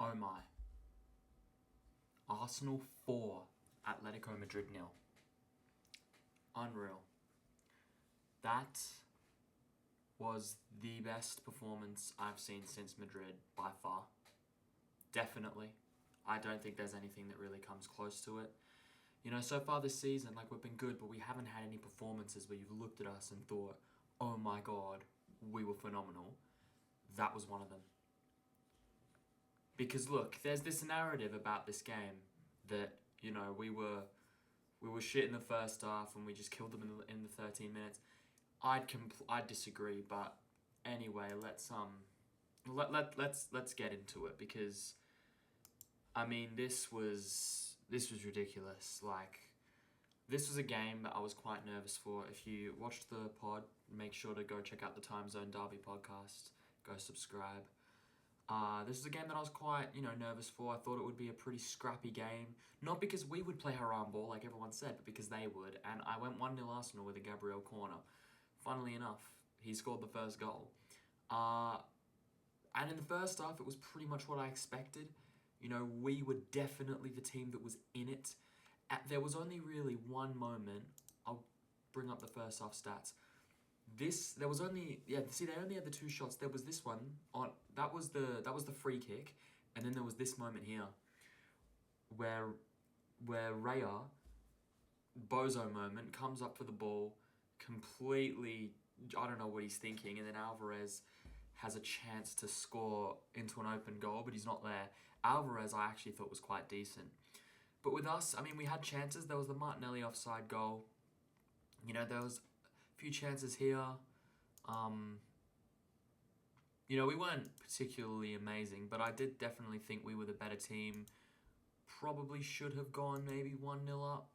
oh my. Arsenal 4, Atletico Madrid 0. Unreal. That was the best performance I've seen since Madrid by far. Definitely. I don't think there's anything that really comes close to it. You know, so far this season, like, we've been good, but we haven't had any performances where you've looked at us and thought, oh my god, we were phenomenal. That was one of them. Because look, there's this narrative about this game that, you know, we were shit in the first half and we just killed them in the 13 minutes. I'd disagree, but anyway, let's get into it, because I mean, this was ridiculous. Like, this was a game that I was quite nervous for. If you watched the pod, make sure to go check out the Time Zone Derby podcast. Go subscribe. This is a game that I was quite, nervous for. I thought it would be a pretty scrappy game. Not because we would play haram ball like everyone said, but because they would. And I went 1-0 Arsenal with a Gabriel corner. Funnily enough, he scored the first goal. And in the first half, it was pretty much what I expected. You know, we were definitely the team that was in it. There was only really one moment. I'll bring up the first half stats. They only had the two shots. There was this one that was the free kick, and then there was this moment here where Raya, bozo moment, comes up for the ball, completely, I don't know what he's thinking, and then Alvarez has a chance to score into an open goal, but he's not there. Alvarez, I actually thought, was quite decent. But with us, I mean, we had chances. There was the Martinelli offside goal. You know, there was a few chances here. We weren't particularly amazing, but I did definitely think we were the better team. Probably should have gone maybe 1-0 up.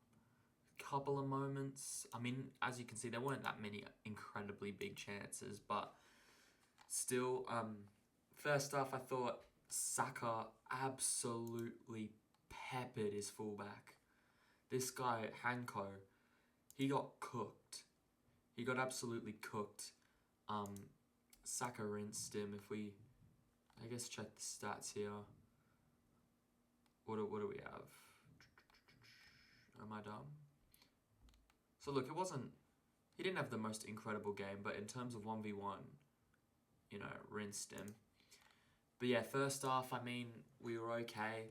Couple of moments. I mean, as you can see, there weren't that many incredibly big chances, but still, first off, I thought Saka absolutely peppered his fullback. This guy, Hanko, he got cooked. He got absolutely cooked. Saka rinsed him. If we, I guess, check the stats here. What do we have? Am I dumb? So look, he didn't have the most incredible game, but in terms of 1v1, rinsed him. But yeah, first half, I mean, we were okay.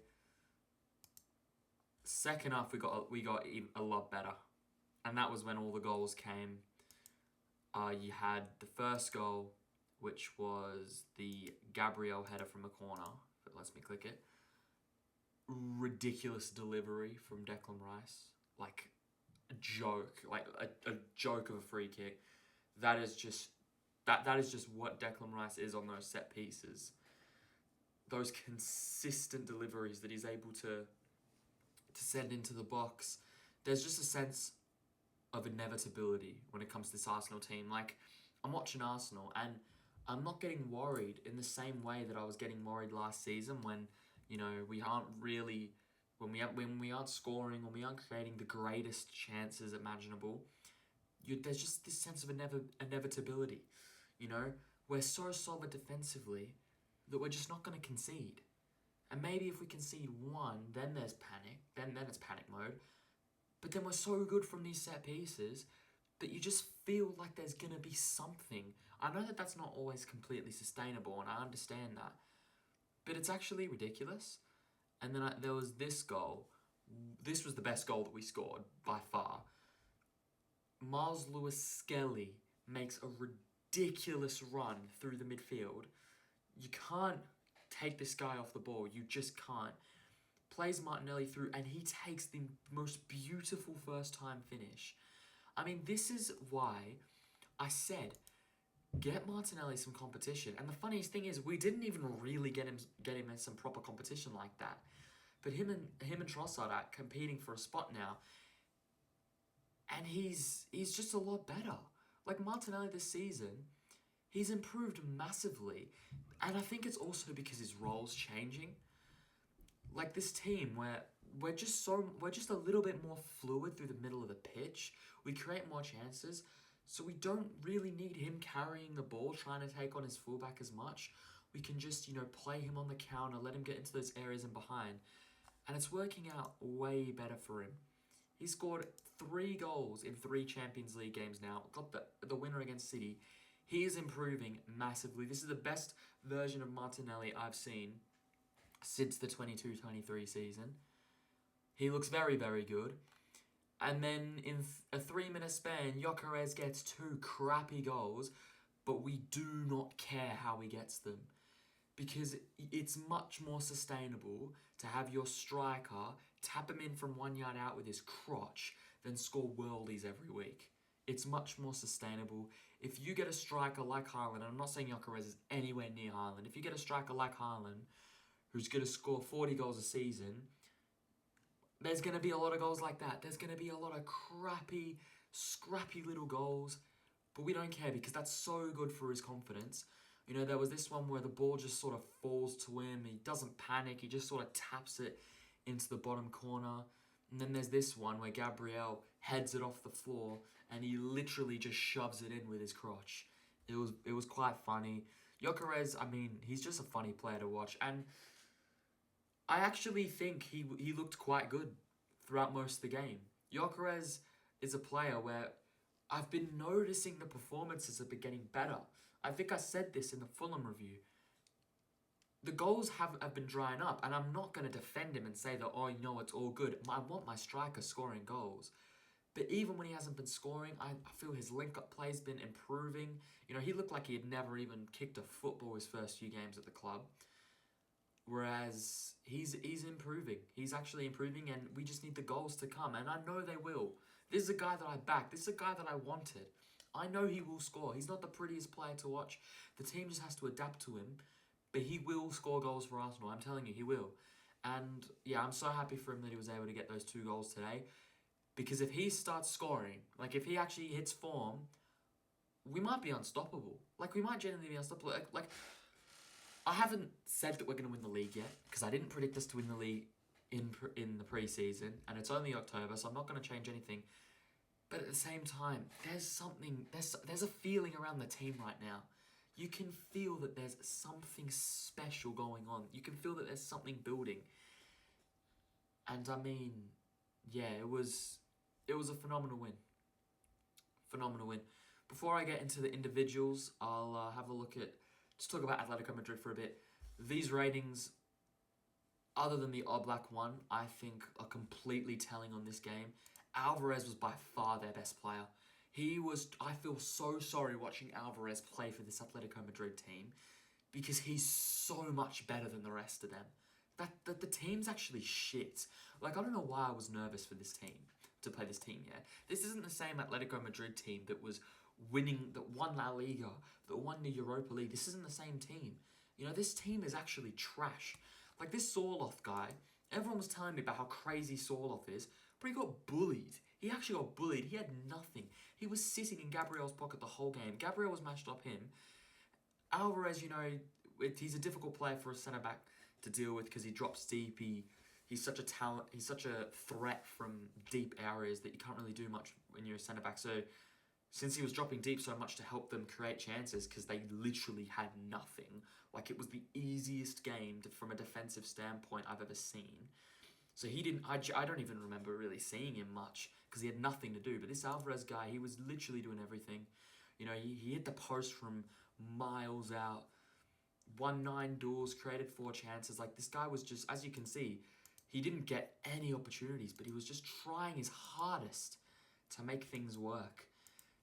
Second half, we got a lot better. And that was when all the goals came. You had the first goal, which was the Gabriel header from a corner. If it lets me click it. Ridiculous delivery from Declan Rice. Like a joke. Like a joke of a free kick. That is just what Declan Rice is on those set pieces. Those consistent deliveries that he's able to send into the box. There's just a sense of inevitability when it comes to this Arsenal team. Like, I'm watching Arsenal and I'm not getting worried in the same way that I was getting worried last season when, we aren't really, when we aren't scoring, when we aren't creating the greatest chances imaginable. There's just this sense of inevitability. We're so solid defensively that we're just not going to concede. And maybe if we concede one, then there's panic. Then it's panic mode. But then we're so good from these set pieces that you just feel like there's going to be something. I know that that's not always completely sustainable, and I understand that. But it's actually ridiculous. And then there was this goal. This was the best goal that we scored, by far. Miles Lewis-Skelly makes a ridiculous run through the midfield. You can't take this guy off the ball. You just can't. Plays Martinelli through, and he takes the most beautiful first-time finish. I mean, this is why I said, get Martinelli some competition. And the funniest thing is, we didn't even really get him in some proper competition like that. But him and Trossard are competing for a spot now, and he's just a lot better. Like, Martinelli this season, he's improved massively, and I think it's also because his role's changing. Like, this team where we're just a little bit more fluid through the middle of the pitch. We create more chances, so we don't really need him carrying the ball, trying to take on his fullback as much. we can just, play him on the counter, let him get into those areas and behind. And it's working out way better for him. He scored 3 goals in 3 Champions League games now. Got the winner against City. He is improving massively. This is the best version of Martinelli I've seen since the 22-23 season. He looks very, very good. And then in a 3-minute span, Gyökeres gets 2 crappy goals, but we do not care how he gets them. Because it's much more sustainable to have your striker tap him in from 1 yard out with his crotch than score worldies every week. It's much more sustainable. If you get a striker like Haaland, and I'm not saying Gyökeres is anywhere near Haaland, if you get a striker like Haaland who's going to score 40 goals a season, there's going to be a lot of goals like that. There's going to be a lot of crappy, scrappy little goals, but we don't care because that's so good for his confidence. There was this one where the ball just sort of falls to him. He doesn't panic. He just sort of taps it into the bottom corner. And then there's this one where Gabriel heads it off the floor and he literally just shoves it in with his crotch. It was quite funny. Gyökeres, he's just a funny player to watch. And I actually think he looked quite good throughout most of the game. Gyökeres is a player where I've been noticing the performances have been getting better. I think I said this in the Fulham review. The goals have been drying up, and I'm not going to defend him and say that, it's all good. I want my striker scoring goals. But even when he hasn't been scoring, I feel his link-up play's been improving. He looked like he had never even kicked a football his first few games at the club. Whereas he's improving. He's actually improving, and we just need the goals to come, and I know they will. This is a guy that I backed. This is a guy that I wanted. I know he will score. He's not the prettiest player to watch. The team just has to adapt to him. But he will score goals for Arsenal. I'm telling you, he will. And yeah, I'm so happy for him that he was able to get those 2 goals today. Because if he starts scoring, if he actually hits form, we might be unstoppable. We might genuinely be unstoppable. I haven't said that we're going to win the league yet. Because I didn't predict us to win the league in the pre-season. And it's only October, so I'm not going to change anything. But at the same time, there's a feeling around the team right now. You can feel that there's something special going on. You can feel that there's something building. And it was a phenomenal win. Phenomenal win. Before I get into the individuals, I'll have a look at, just talk about Atletico Madrid for a bit. These ratings, other than the Oblak one, I think are completely telling on this game. Alvarez was by far their best player. I feel so sorry watching Alvarez play for this Atletico Madrid team because he's so much better than the rest of them. The team's actually shit. I don't know why I was nervous for this team, to play this team yet. This isn't the same Atletico Madrid team that was winning, that won La Liga, that won the Europa League. This isn't the same team. This team is actually trash. This Sorloth guy, everyone was telling me about how crazy Sorloth is, but he got bullied. He actually got bullied. He had nothing. He was sitting in Gabriel's pocket the whole game. Gabriel was matched up him. Alvarez, he's a difficult player for a centre-back to deal with because he drops deep. He's such a talent. He's such a threat from deep areas that you can't really do much when you're a centre-back. So since he was dropping deep so much to help them create chances because they literally had nothing, it was the easiest game from a defensive standpoint I've ever seen. So he didn't, I don't even remember really seeing him much because he had nothing to do. But this Alvarez guy, he was literally doing everything. He hit the post from miles out, won 9 duels, created 4 chances. This guy was just, as you can see, he didn't get any opportunities, but he was just trying his hardest to make things work.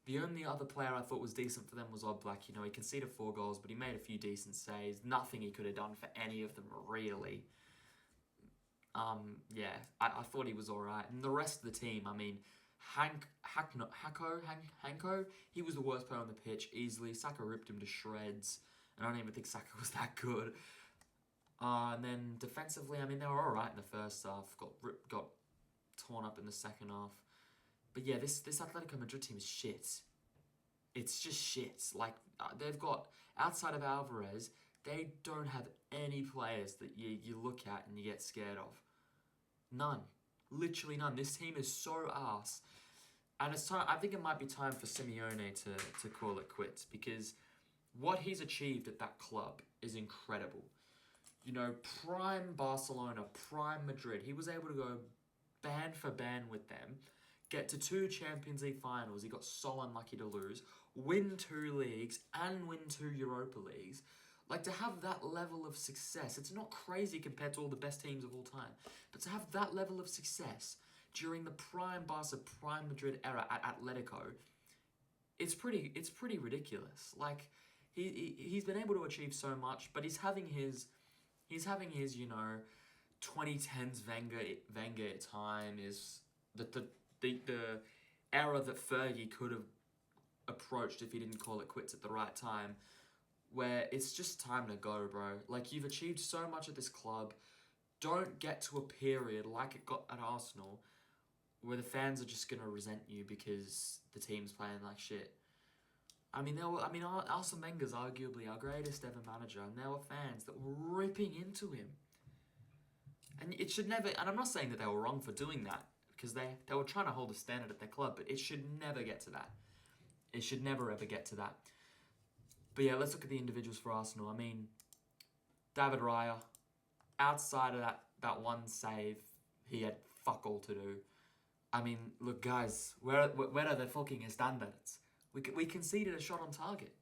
The only other player I thought was decent for them was Oblak. He conceded 4 goals, but he made a few decent saves. Nothing he could have done for any of them, really. I thought he was alright. And the rest of the team, Hanko, he was the worst player on the pitch, easily. Saka ripped him to shreds. I don't even think Saka was that good. And then defensively, they were alright in the first half. Got torn up in the second half. But yeah, this Atletico Madrid team is shit. It's just shit. They've got, outside of Alvarez, they don't have any players that you look at and you get scared of. None. Literally none. This team is so arse. And it's time. I think it might be time for Simeone to call it quits because what he's achieved at that club is incredible. You know, prime Barcelona, prime Madrid. He was able to go band for band with them, get to 2 Champions League finals. He got so unlucky to lose, win 2 leagues, and win 2 Europa Leagues. Like, to have that level of success, it's not crazy compared to all the best teams of all time, but to have that level of success during the prime Barca, prime Madrid era at Atletico, it's pretty ridiculous. Like, he's been able to achieve so much, but he's having his 2010s Wenger time, is the era that Fergie could have approached if he didn't call it quits at the right time, where it's just time to go, bro. Like, you've achieved so much at this club. Don't get to a period like it got at Arsenal where the fans are just going to resent you because the team's playing like shit. Arsene Wenger's arguably our greatest ever manager, and there were fans that were ripping into him. And it should never, and I'm not saying that they were wrong for doing that, because they were trying to hold a standard at their club, but it should never get to that. It should never ever get to that. But yeah, let's look at the individuals for Arsenal. I mean, David Raya, outside of that one save, he had fuck all to do. I mean, look, guys, where are the fucking standards? We conceded a shot on target.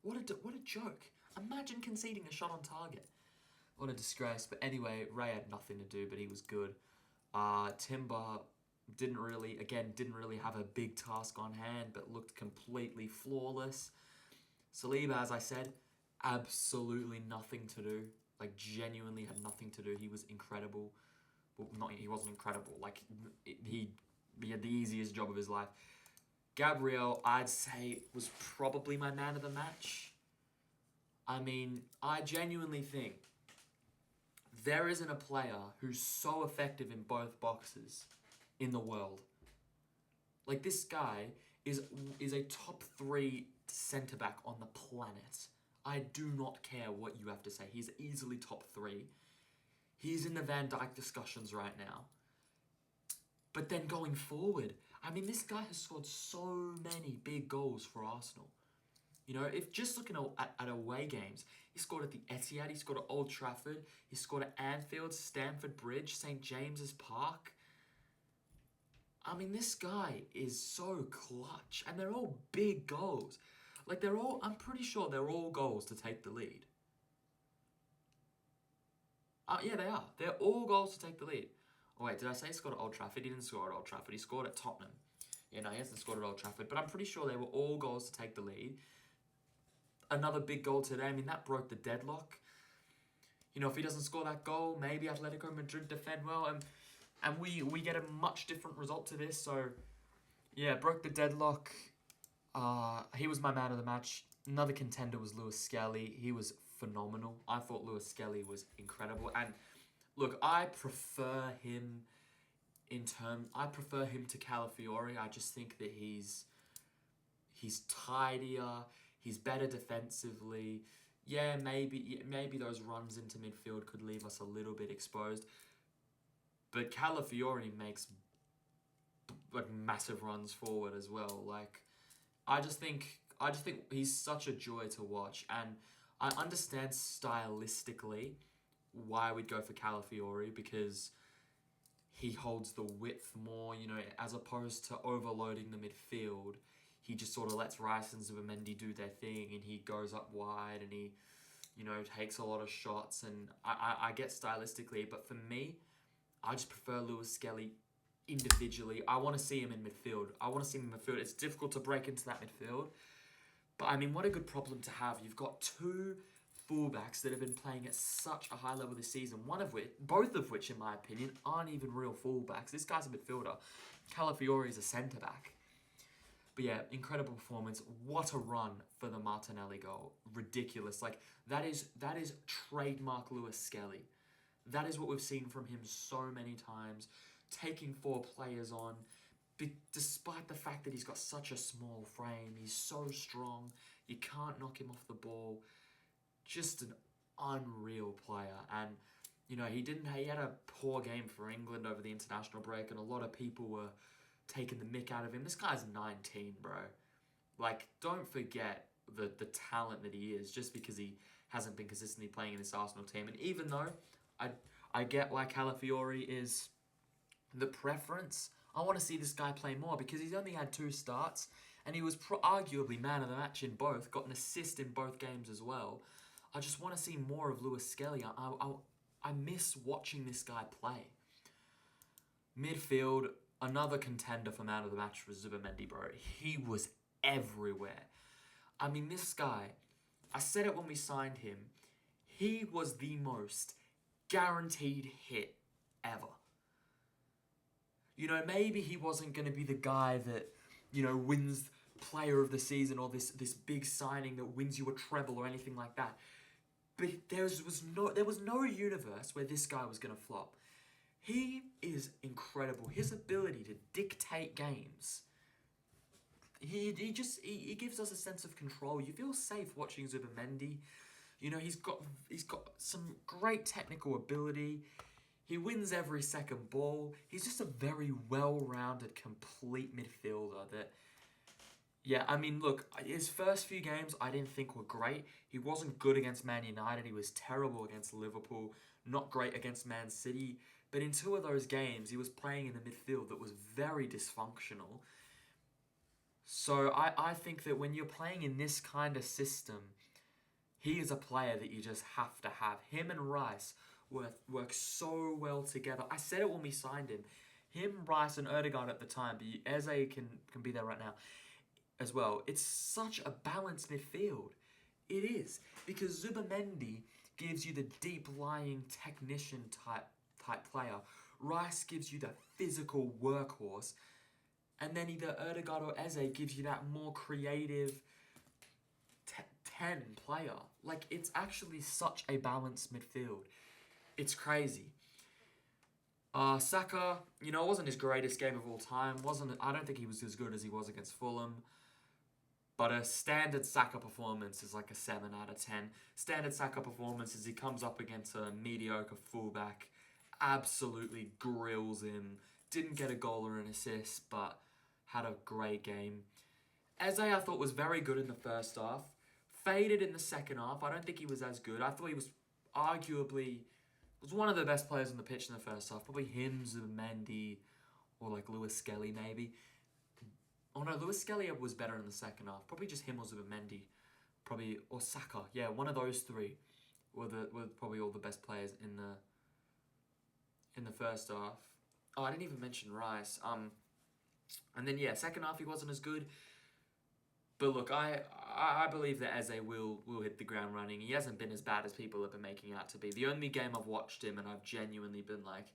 What a joke. Imagine conceding a shot on target. What a disgrace. But anyway, Ray had nothing to do, but he was good. Timber didn't really have a big task on hand, but looked completely flawless. Saliba, as I said, absolutely nothing to do. Like, genuinely had nothing to do. He was incredible. Well, he wasn't incredible. Like, he had the easiest job of his life. Gabriel, I'd say, was probably my man of the match. I mean, I genuinely think there isn't a player who's so effective in both boxes in the world. Like, this guy is a top 3 centre-back on the planet. I do not care what you have to say. He's easily top 3. He's in the Van Dijk discussions right now. But then going forward, I mean, this guy has scored so many big goals for Arsenal. You know, if just looking at away games, he scored at the Etihad, he scored at Old Trafford, he scored at Anfield, Stamford Bridge, St. James's Park. I mean, this guy is so clutch, and they're all big goals. Like, I'm pretty sure they're all goals to take the lead. Yeah, they are. They're all goals to take the lead. Oh, wait, did I say he scored at Old Trafford? He didn't score at Old Trafford. He scored at Tottenham. Yeah, no, he hasn't scored at Old Trafford. But I'm pretty sure they were all goals to take the lead. Another big goal today. I mean, that broke the deadlock. You know, if he doesn't score that goal, maybe Atletico Madrid defend well. And we get a much different result to this. So, yeah, broke the deadlock. He was my man of the match. Another contender was Lewis Skelly. He was phenomenal. I thought Lewis Skelly was incredible. And look, I prefer him to Calafiori. I just think that he's tidier, he's better defensively. Yeah, maybe those runs into midfield could leave us a little bit exposed. But Calafiori makes like massive runs forward as well. Like, I just think he's such a joy to watch, and I understand stylistically why we'd go for Calafiori, because he holds the width more, you know, as opposed to overloading the midfield. He just sort of lets Rice and Zubimendi do their thing, and he goes up wide, and he, you know, takes a lot of shots. And I get stylistically, but for me, I just prefer Lewis Skelly individually. I want to see him in midfield. It's difficult to break into that midfield. But, I mean, what a good problem to have. You've got 2 fullbacks that have been playing at such a high level this season. Both of which, in my opinion, aren't even real fullbacks. This guy's a midfielder. Calafiori is a centre-back. But yeah, incredible performance. What a run for the Martinelli goal. Ridiculous. Like, that is trademark Lewis Skelly. That is what we've seen from him so many times. Taking 4 players on. Despite the fact that he's got such a small frame. He's so strong. You can't knock him off the ball. Just an unreal player. And, you know, he had a poor game for England over the international break, and a lot of people were taking the mick out of him. This guy's 19, bro. Like, don't forget, the talent that he is, just because he hasn't been consistently playing in this Arsenal team. And even though I get why Calafiori is the preference, I want to see this guy play more because he's only had 2 starts and he was arguably man of the match in both, got an assist in both games as well. I just want to see more of Lewis Skelly. I miss watching this guy play. Midfield, another contender for man of the match was Zubimendi, bro. He was everywhere. I mean, this guy, I said it when we signed him, he was the most guaranteed hit ever. You know, maybe he wasn't going to be the guy that, you know, wins player of the season or this big signing that wins you a treble or anything like that. But there was no universe where this guy was going to flop. He is incredible. His ability to dictate games. He gives us a sense of control. You feel safe watching Zubimendi. You know, he's got some great technical ability. He wins every second ball. He's just a very well-rounded, complete midfielder that... Yeah, I mean, look, his first few games I didn't think were great. He wasn't good against Man United. He was terrible against Liverpool. Not great against Man City. But in 2 of those games, he was playing in the midfield that was very dysfunctional. So I think that when you're playing in this kind of system, he is a player that you just have to have. Him and Rice work so well together. I said it when we signed him. Him, Rice, and Ødegaard at the time, but Eze can be there right now as well. It's such a balanced midfield. It is. Because Zubimendi gives you the deep-lying technician type player. Rice gives you the physical workhorse. And then either Ødegaard or Eze gives you that more creative 10 player. Like, it's actually such a balanced midfield. It's crazy. Saka, you know, it wasn't his greatest game of all time. I don't think he was as good as he was against Fulham. But a standard Saka performance is like a 7 out of 10. Standard Saka performance is he comes up against a mediocre fullback, absolutely grills him, didn't get a goal or an assist, but had a great game. Eze, I thought, was very good in the first half. Faded in the second half. I don't think he was as good. I thought he was arguably... was one of the best players on the pitch in the first half. Probably him, Zubimendi, or like Lewis Skelly maybe. Oh no, Lewis Skelly was better in the second half. Probably just him or Zubimendi. Probably, or Saka. Yeah, one of those 3 were probably all the best players in the first half. Oh, I didn't even mention Rice. And then yeah, second half he wasn't as good. But look, I believe that Eze will hit the ground running. He hasn't been as bad as people have been making out to be. The only game I've watched him and I've genuinely been like,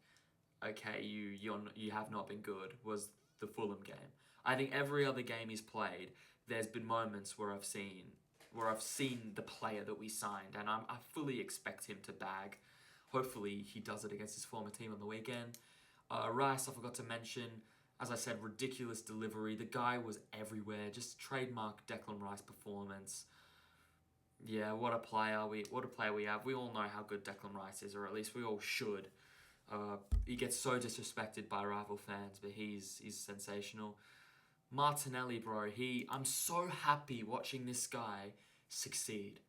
okay, you have not been good, was the Fulham game. I think every other game he's played, there's been moments where I've seen the player that we signed, and I fully expect him to bag. Hopefully he does it against his former team on the weekend. Rice, I forgot to mention. As I said, ridiculous delivery. The guy was everywhere. Just trademark Declan Rice performance. Yeah, what a player we have. We all know how good Declan Rice is, or at least we all should. He gets so disrespected by rival fans, but he's sensational. Martinelli, bro, I'm so happy watching this guy succeed.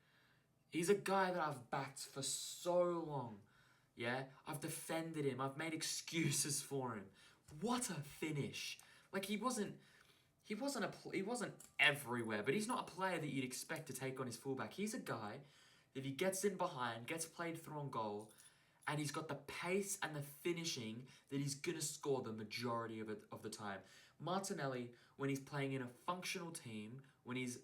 He's a guy that I've backed for so long. Yeah, I've defended him. I've made excuses for him. What a finish! Like he wasn't everywhere, but he's not a player that you'd expect to take on his fullback. He's a guy that he gets in behind, gets played through on goal, and he's got the pace and the finishing that he's gonna score the majority of the time. Martinelli, when he's playing in a functional team, when he's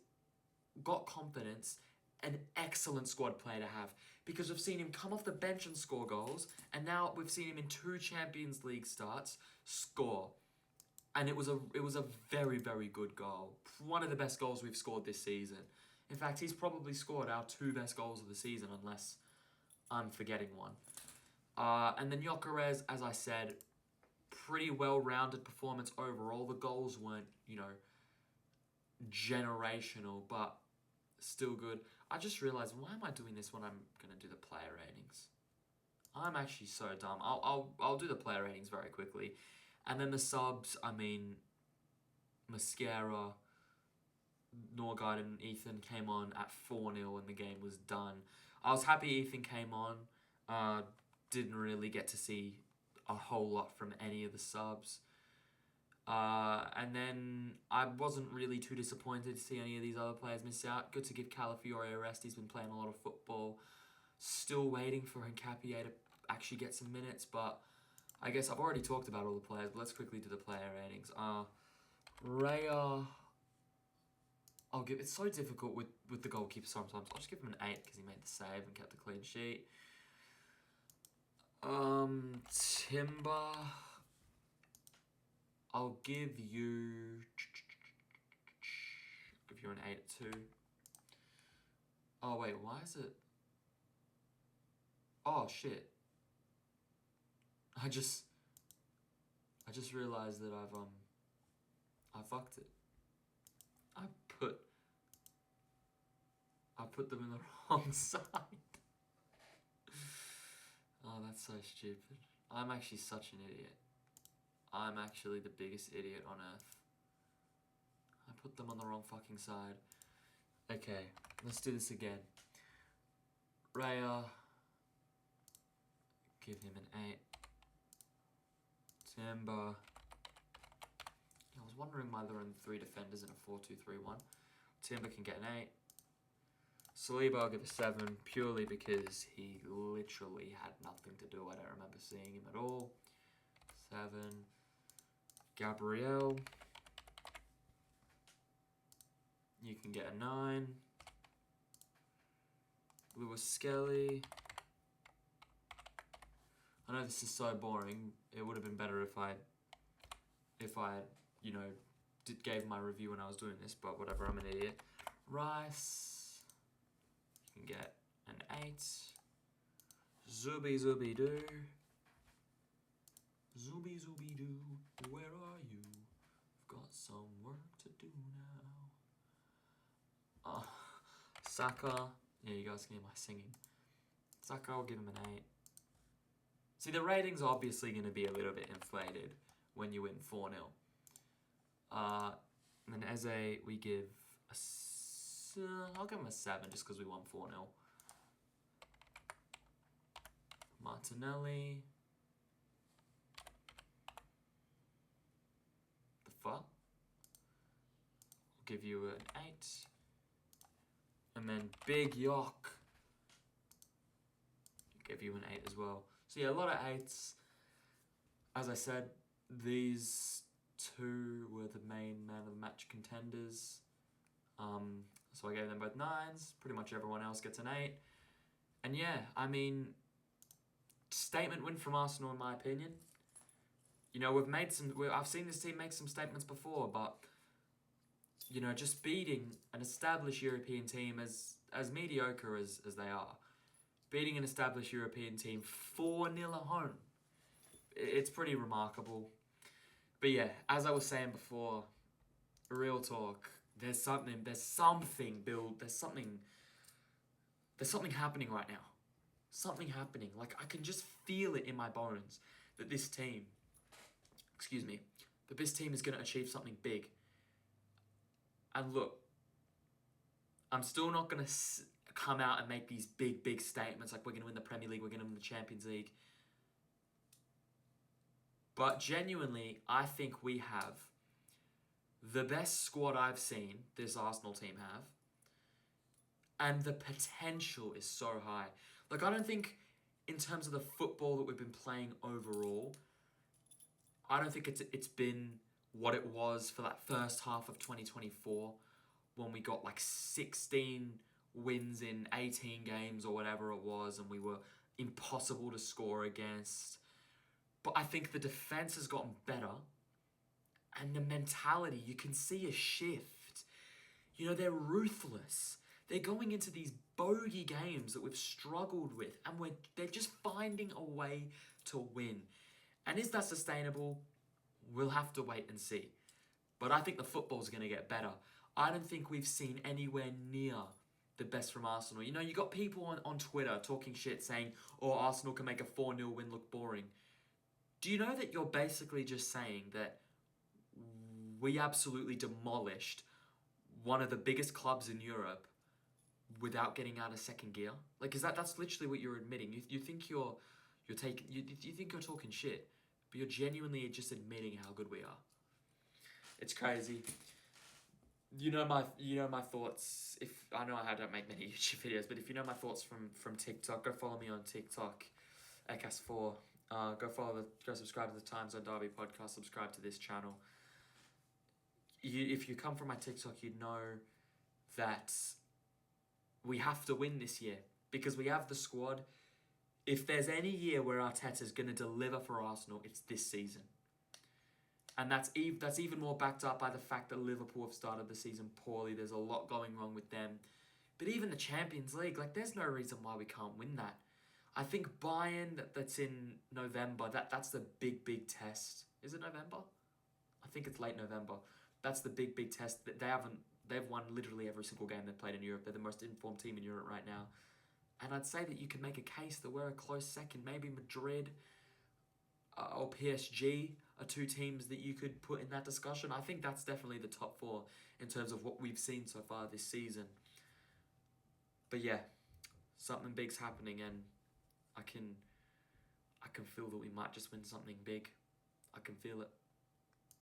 got confidence, an excellent squad player to have, because we've seen him come off the bench and score goals, and now we've seen him in 2 Champions League starts score, and it was a very, very good goal. One of the best goals we've scored this season. In fact, he's probably scored our 2 best goals of the season, unless I'm forgetting one. And then Gyökeres, as I said, pretty well-rounded performance overall. The goals weren't, generational, but still good. I just realized, why am I doing this when I'm going to do the player ratings? I'm actually so dumb. I'll do the player ratings very quickly. And then the subs, I mean, Mascara, Norgard and Ethan came on at 4-0 and the game was done. I was happy Ethan came on. Didn't really get to see a whole lot from any of the subs. And then I wasn't really too disappointed to see any of these other players miss out. Good to give Calafiore a rest. He's been playing a lot of football. Still waiting for Hincapié to actually get some minutes, but I guess I've already talked about all the players, but let's quickly do the player ratings. Raya, I'll give, it's so difficult with the goalkeeper sometimes. I'll just give him an 8 because he made the save and kept a clean sheet. Timber, I'll give you an 8 too. Oh wait, why is it? Oh shit. I just realized that I fucked it. I put them in the wrong side. Oh, that's so stupid. I'm actually such an idiot. I'm actually the biggest idiot on earth. I put them on the wrong fucking side. Okay, let's do this again. Raya, give him an 8. Timber. I was wondering why there are 3 defenders in a 4-2-3-1. Timber can get an 8. Saliba, I'll give a 7, purely because he literally had nothing to do. I don't remember seeing him at all. 7. Gabriel, you can get a 9. Lewis Skelly. I know this is so boring. It would have been better if I you know, gave my review when I was doing this, but whatever, I'm an idiot. Rice, you can get an 8. Zubi Zubi Doo. Zubi Zubi Doo, where are you? I've got some work to do now. Saka, yeah, you guys can hear my singing. Saka, I'll give him an 8. See, the rating's obviously going to be a little bit inflated when you win 4-0. And then Eze, we give I'll give him a 7 just because we won 4-0. Martinelli. The fuck? I'll give you an 8. And then Big Yok. Give you an 8 as well. So yeah, a lot of 8s. As I said, these 2 were the main man of the match contenders. So I gave them both 9s. Pretty much everyone else gets an 8. And yeah, I mean, statement win from Arsenal in my opinion. You know, I've seen this team make some statements before, but you know, just beating an established European team as mediocre as they are, beating an established European team 4-0 at home, it's pretty remarkable. But yeah, as I was saying before, real talk, there's something happening right now. Something happening. Like, I can just feel it in my bones that this team is going to achieve something big. And look, I'm still not going to come out and make these big statements like we're going to win the Premier League, we're going to win the Champions League. But genuinely, I think we have the best squad I've seen this Arsenal team have. And the potential is so high. Like, I don't think, in terms of the football that we've been playing overall, I don't think it's been what it was for that first half of 2024 when we got like 16 wins in 18 games or whatever it was and we were impossible to score against. But I think the defense has gotten better and the mentality, you can see a shift. You know, they're ruthless. They're going into these bogey games that we've struggled with and they're just finding a way to win. And is that sustainable? We'll have to wait and see. But I think the football's going to get better. I don't think we've seen anywhere near the best from Arsenal. You know, you got people on Twitter talking shit saying, oh, Arsenal can make a 4-0 win look boring. Do you know that you're basically just saying that we absolutely demolished one of the biggest clubs in Europe without getting out of second gear? Like, is that's literally what you're admitting? You think you're taking you think you're talking shit, but you're genuinely just admitting how good we are. It's crazy. You know my thoughts. If I know I don't make many YouTube videos, but if you know my thoughts from TikTok, go follow me on TikTok, Ecas4. Go subscribe to the Times on Derby podcast. Subscribe to this channel. If you come from my TikTok, you'd know that we have to win this year because we have the squad. If there's any year where Arteta's going to deliver for Arsenal, it's this season. And that's even more backed up by the fact that Liverpool have started the season poorly. There's a lot going wrong with them. But even the Champions League, like, there's no reason why we can't win that. I think Bayern, that's in November, that's the big test. Is it November? I think it's late November. That's the big test. They've won literally every single game they've played in Europe. They're the most informed team in Europe right now. And I'd say that you can make a case that we're a close second. Maybe Madrid or PSG are two teams that you could put in that discussion. I think that's definitely the top four in terms of what we've seen so far this season. But yeah, something big's happening, and I can feel that we might just win something big. I can feel it.